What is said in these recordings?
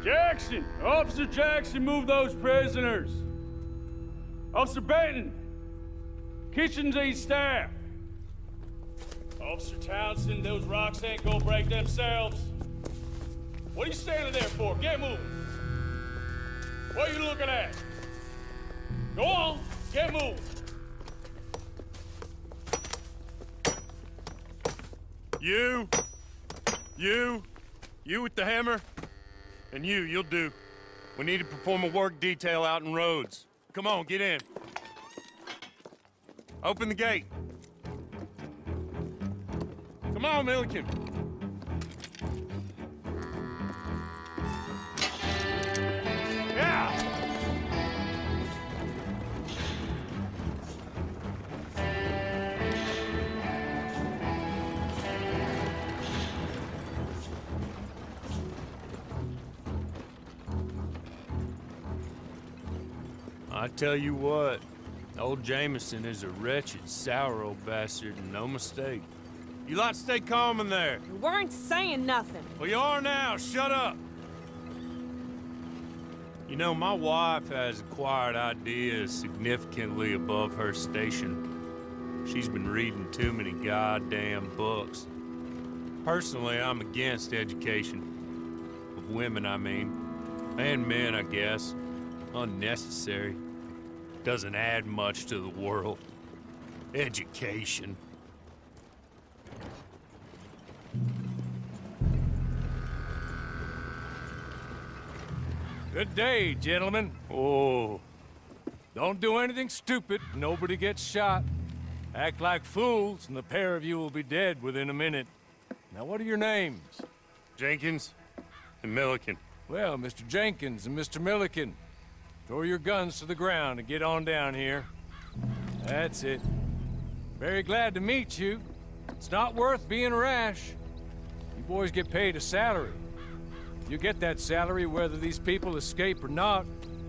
Jackson! Officer Jackson, move those prisoners! Officer Benton! Kitchens aid staff! Officer Townsend, those rocks ain't gonna break themselves. What are you standing there for? Get moving! What are you looking at? Go on, get moving! You with the hammer? And you'll do. We need to perform a work detail out in Rhodes. Come on, get in. Open the gate. Come on, Milliken. Yeah! I tell you what, old Jameson is a wretched, sour old bastard, and no mistake. You lot stay calm in there. We weren't saying nothing. Well, you are now. Shut up. You know, my wife has acquired ideas significantly above her station. She's been reading too many goddamn books. Personally, I'm against education. Of women, I mean. And men, I guess. Unnecessary. Doesn't add much to the world. Education. Good day, gentlemen. Oh. Don't do anything stupid. Nobody gets shot. Act like fools, and the pair of you will be dead within a minute. Now, what are your names? Jenkins and Milliken. Well, Mr. Jenkins and Mr. Milliken, throw your guns to the ground and get on down here. That's it. Very glad to meet you. It's not worth being rash. You boys get paid a salary. You get that salary whether these people escape or not.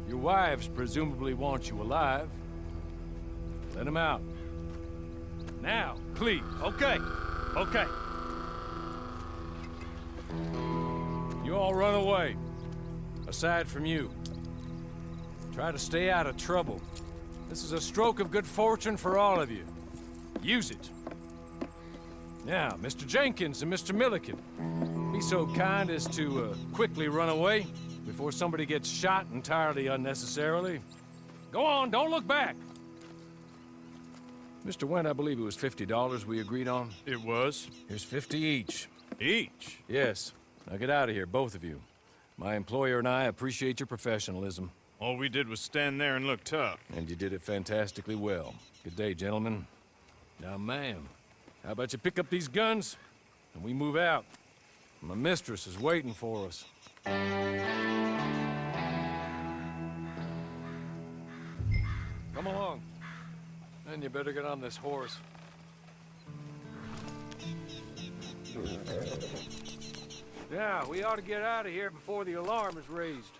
Your wives presumably want you alive. Let them out. Now, please. Okay. Okay. You all run away. Aside from you. Try to stay out of trouble. This is a stroke of good fortune for all of you. Use it. Now, Mr. Jenkins and Mr. Milliken, be so kind as to quickly run away before somebody gets shot entirely unnecessarily. Go on, don't look back. Mr. Wendt, I believe it was $50 we agreed on. It was. Here's 50 each. Each? Yes. Now get out of here, both of you. My employer and I appreciate your professionalism. All we did was stand there and look tough. And you did it fantastically well. Good day, gentlemen. Now, ma'am, how about you pick up these guns, and we move out? My mistress is waiting for us. Come along. Then you better get on this horse. Yeah, we ought to get out of here before the alarm is raised.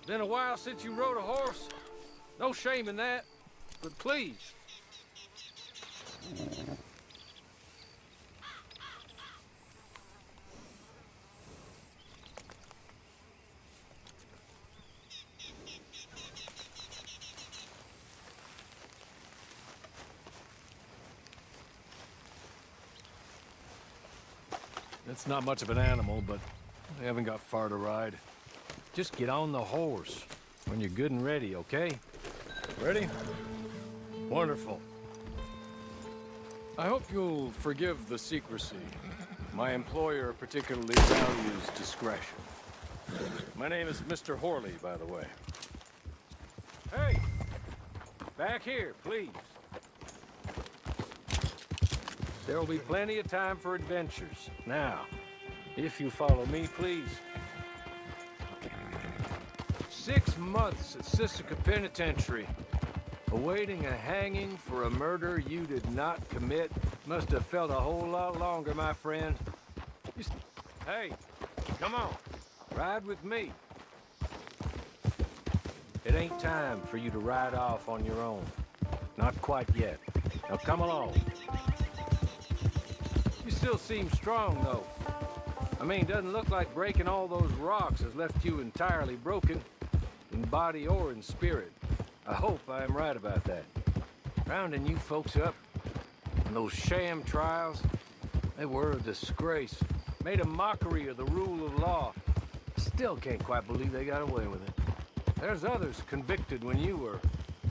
Been a while since you rode a horse. No shame in that, but please. It's not much of an animal, but they haven't got far to ride. Just get on the horse when you're good and ready, okay? Ready? Wonderful. I hope you'll forgive the secrecy. My employer particularly values discretion. My name is Mr. Horley, by the way. Hey! Back here, please. There will be plenty of time for adventures. Now, if you follow me, please. 6 months at Sisika Penitentiary, awaiting a hanging for a murder you did not commit Must have felt a whole lot longer, my friend. Hey, come on. Ride with me. It ain't time for you to ride off on your own. Not quite yet. Now come along. You still seem strong, though. I mean, doesn't look like breaking all those rocks has left you entirely broken, in body or in spirit. I hope I am right about that. Rounding you folks up, and those sham trials, they were a disgrace. Made a mockery of the rule of law. Still can't quite believe they got away with it. There's others convicted when you were.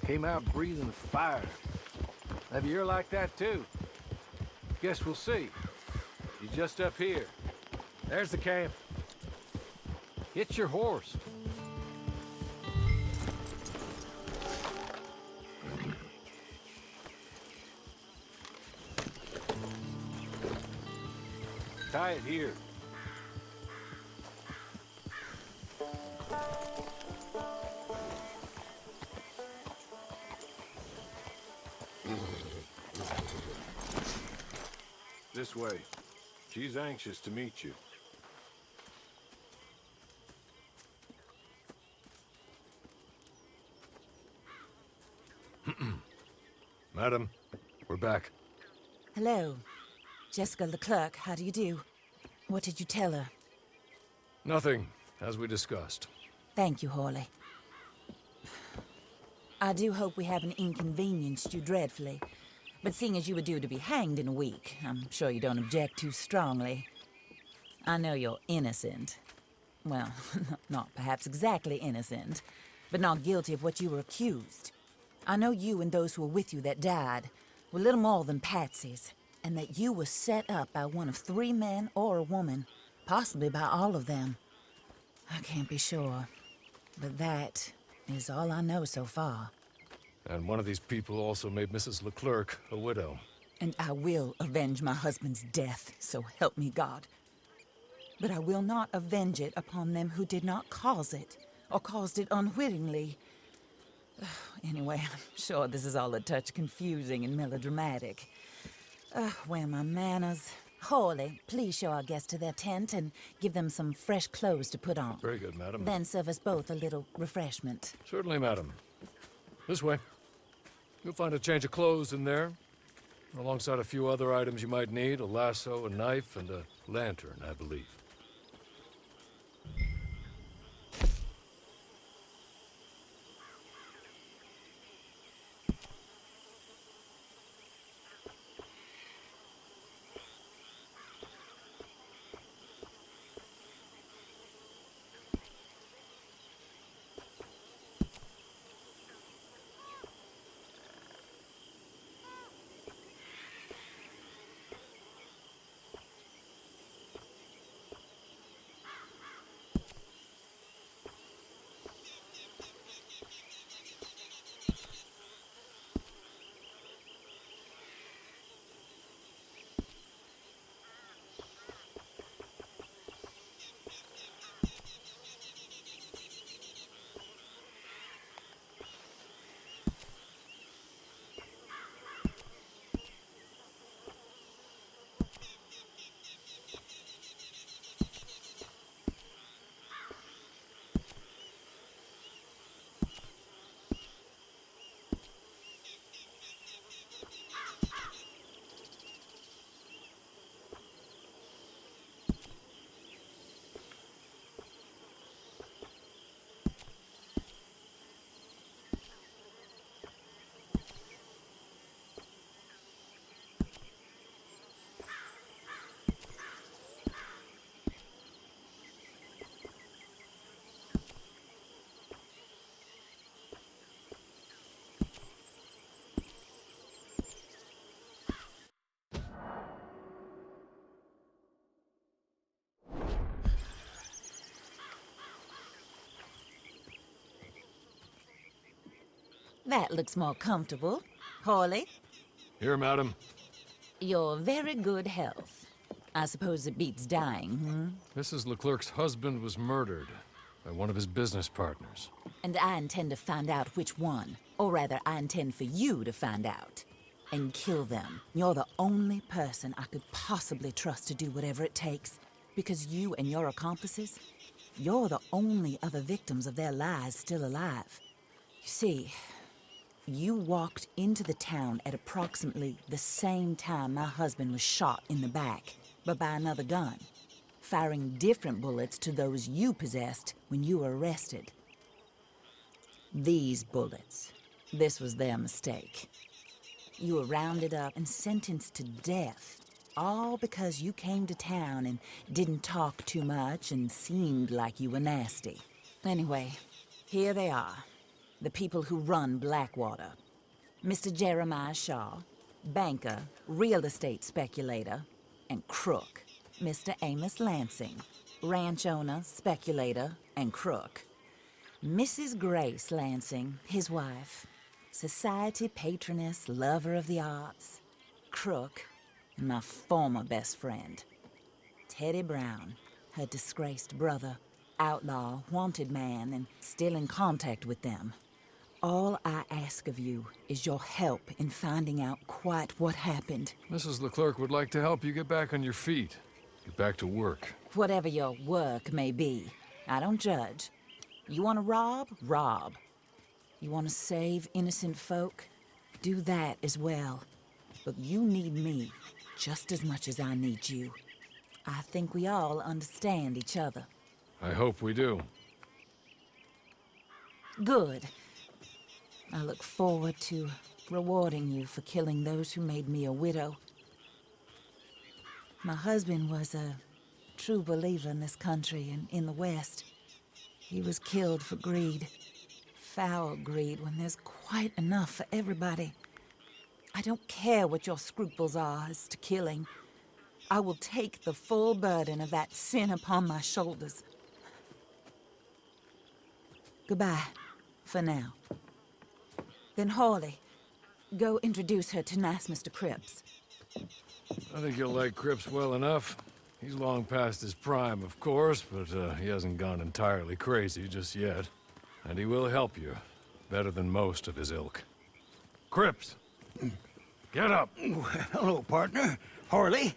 Came out breathing fire. Maybe you're like that too. Guess we'll see. You're just up here. There's the camp. Get your horse. Tie it here. This way. She's anxious to meet you. Madam, we're back. Hello. Jessica Leclerc, how do you do? What did you tell her? Nothing, as we discussed. Thank you, Hawley. I do hope we haven't inconvenienced you dreadfully. But seeing as you were due to be hanged in a week, I'm sure you don't object too strongly. I know you're innocent. Well, not perhaps exactly innocent, but not guilty of what you were accused. I know you and those who were with you that died were little more than patsies, and that you were set up by one of 3 men or a woman, possibly by all of them. I can't be sure, but that is all I know so far. And one of these people also made Mrs. Leclerc a widow. And I will avenge my husband's death, so help me God. But I will not avenge it upon them who did not cause it, or caused it unwittingly. Anyway, I'm sure this is all a touch confusing and melodramatic. Where are my manners? Hawley, please show our guests to their tent and give them some fresh clothes to put on. Very good, madam. Then serve us both a little refreshment. Certainly, madam. This way. You'll find a change of clothes in there, alongside a few other items you might need, a lasso, a knife, and a lantern, I believe. That looks more comfortable. Hawley, Here, madam. you're very good health. I suppose it beats dying, hmm? Mrs. Leclerc's husband was murdered by one of his business partners. And I intend to find out which one. Or rather, I intend for you to find out. and kill them. You're the only person I could possibly trust to do whatever it takes. Because you and your accomplices, you're the only other victims of their lies still alive. You see, you walked into the town at approximately the same time my husband was shot in the back, but by another gun, firing different bullets to those you possessed when you were arrested. These bullets, this was their mistake. You were rounded up and sentenced to death, all because you came to town and didn't talk too much and seemed like you were nasty. Anyway, here they are, the people who run Blackwater. Mr. Jeremiah Shaw, banker, real estate speculator, and crook. Mr. Amos Lansing, ranch owner, speculator, and crook. Mrs. Grace Lansing, his wife, society patroness, lover of the arts, crook, and my former best friend. Teddy Brown, her disgraced brother, outlaw, wanted man, and still in contact with them. All I ask of you is your help in finding out quite what happened. Mrs. Leclerc would like to help you get back on your feet. Get back to work. Whatever your work may be, I don't judge. You want to rob? Rob. You want to save innocent folk? Do that as well. But you need me just as much as I need you. I think we all understand each other. I hope we do. Good. I look forward to rewarding you for killing those who made me a widow. My husband was a true believer in this country and in the West. He was killed for greed. Foul greed when there's quite enough for everybody. I don't care what your scruples are as to killing. I will take the full burden of that sin upon my shoulders. Goodbye, for now. Then Hawley, go introduce her to nice Mr. Cripps. I think you'll like Cripps well enough. He's long past his prime, of course, but he hasn't gone entirely crazy just yet. And he will help you, better than most of his ilk. Cripps! Get up! Hello, partner. Harley.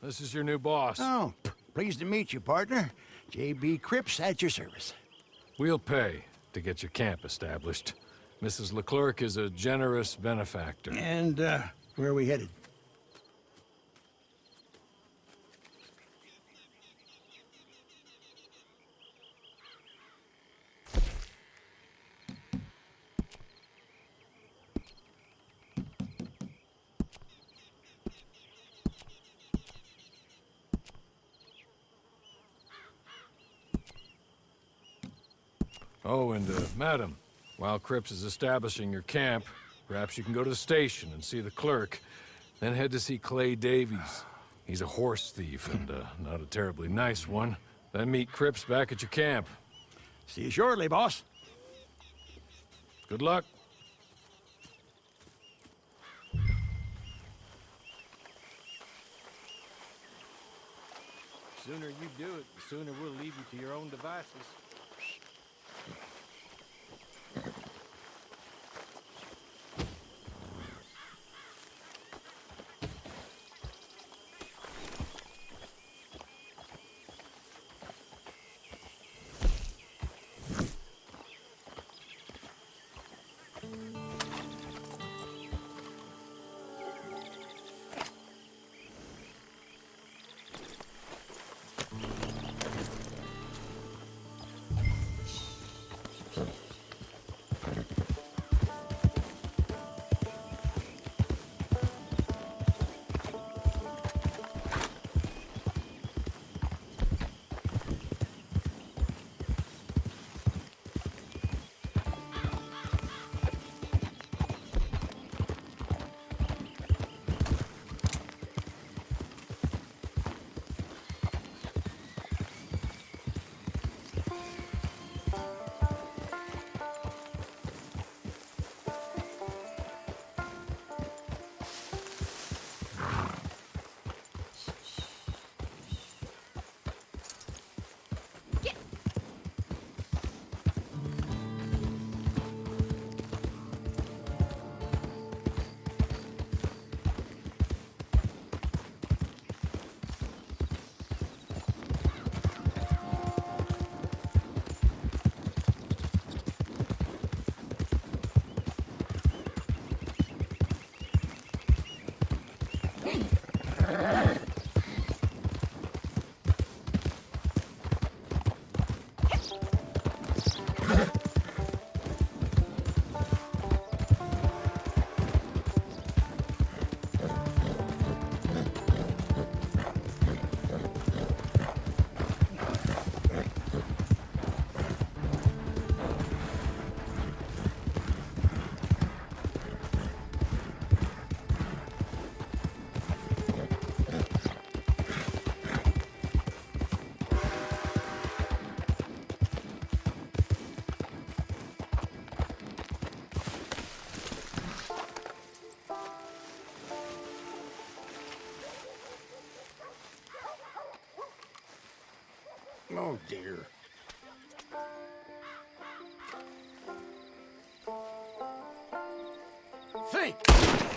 This is your new boss. Oh, pleased to meet you, partner. J.B. Cripps at your service. We'll pay to get your camp established. Mrs. Leclerc is a generous benefactor. And, where are we headed? Oh, and, madam, while Cripps is establishing your camp, perhaps you can go to the station and see the clerk, then head to see Clay Davies. He's a horse thief, and, not a terribly nice one. Then meet Cripps back at your camp. See you shortly, boss. Good luck. The sooner you do it, the sooner we'll leave you to your own devices. Oh, dear. Think!